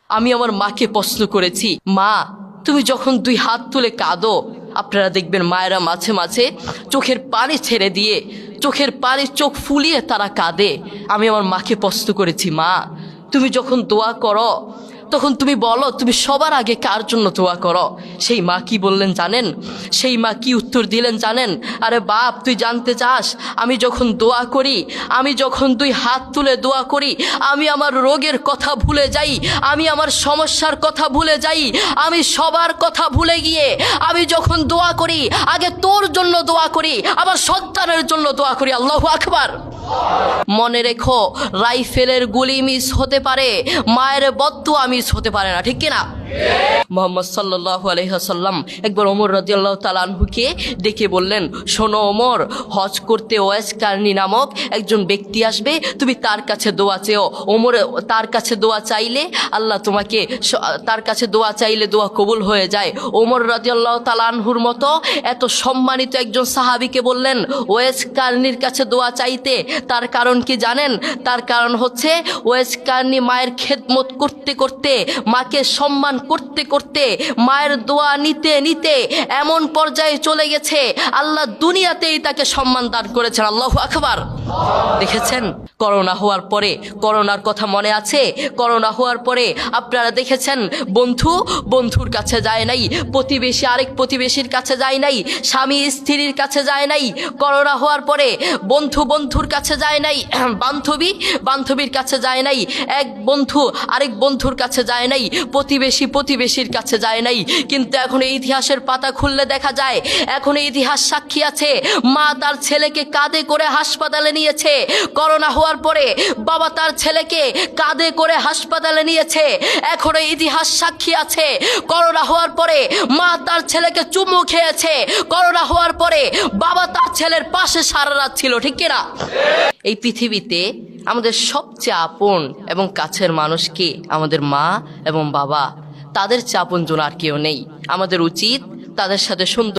আমি আমার মাকে প্রশ্ন করেছি, মা তুমি যখন দুই হাত তুলে কাঁদো, আপনারা দেখবেন মায়েরা মাঝে মাঝে চোখের পানি ছেড়ে দিয়ে চোখের পানি চোখ ফুলিয়ে তারা কাঁদে। আমি আমার মাকে প্রশ্ন করেছি, মা তুমি যখন দোয়া করো তখন তুমি বলো তুমি সবার আগে কার জন্য দোয়া করো? সেই মা কি বললেন জানেন? সেই মা কি উত্তর দিলেন জানেন? আরে বাপ, তুই জানতে চাস আমি যখন দোয়া করি, আমি যখন দুই হাত তুলে দোয়া করি, আমি আমার রোগের কথা ভুলে যাই, আমি আমার সমস্যার কথা ভুলে যাই, আমি সবার কথা ভুলে গিয়ে আমি যখন দোয়া করি আগে তোর জন্য দোয়া করি, আমার সন্তানের জন্য দোয়া করি। আল্লাহু আকবার। মনে রেখো, রাইফেলের গুলি মিস হতে পারে, মায়ের বদদুয়া মিস হতে পারে না, ঠিক কিনা? মুহাম্মদ সাল্লাল্লাহু আলাইহি ওয়াসাল্লাম একবার ওমর রাদিয়াল্লাহু তাআলা আনহুকে ডেকে বললেন, শোনো ওমর, হজ করতে ওয়াইস কারনী নামক একজন ব্যক্তি আসবে, তুমি তার কাছে দোয়া চেও। ওমর তার কাছে দোয়া চাইলে আল্লাহ তোমাকে, তার কাছে দোয়া চাইলে দোয়া কবুল হয়ে যায়। ওমর রাদিয়াল্লাহু তাআলা আনহুর মতো এত সম্মানিত একজন সাহাবীকে বললেন ওয়াইস কারনীর কাছে দোয়া চাইতে। তার কারণ কি জানেন? তার কারণ হচ্ছে ওয়াইস কারনী মায়ের খেদমত করতে করতে, মাকে সম্মান করতে করতে, মায়ের দোয়া নিতে নিতে এমন পর্যায়ে চলে গেছে আল্লাহ দুনিয়াতেই তাকে সম্মান দান করেছেন। আল্লাহু আকবার। দেখেছেন করোনা হওয়ার পরে, করোনার কথা মনে আছে? করোনা হওয়ার পরে আপনারা দেখেছেন বন্ধুর কাছে যায় নাই, প্রতিবেশী আরেক প্রতিবেশীর কাছে যায় নাই, স্বামী স্ত্রীর কাছে যায় নাই। করোনা হওয়ার পরে বন্ধুর কাছে যায় নাই, বান্ধবীর কাছে যায় নাই, এক বন্ধু আরেক বন্ধুর কাছে যায় নাই, প্রতিবেশীর কাছে যায় নাই। কিন্তু এখন এই ইতিহাসের পাতা খুললে দেখা যায়, এখন এই ইতিহাস সাক্ষী আছে, মা তার ছেলেকে কাঁধে করে হাসপাতালে নিয়েছে। করোনা হওয়ার পরে বাবা তার ছেলেকে কাঁধে করে হাসপাতালে নিয়েছে। এখন এই ইতিহাস সাক্ষী আছে, করোনা হওয়ার পরে মা তার ছেলেকে চুমু খেয়েছে। করোনা হওয়ার পরে বাবা তার ছেলের পাশে সারা রাত ছিল, ঠিক কিনা? এই পৃথিবীতে আমাদের সবচেয়ে আপন এবং কাছের মানুষ কে? আমাদের মা এবং বাবা। তাদের চেয়ে আপনজন আর কেউ নেই। আমাদের উচিত তাদের সাথে সুন্দর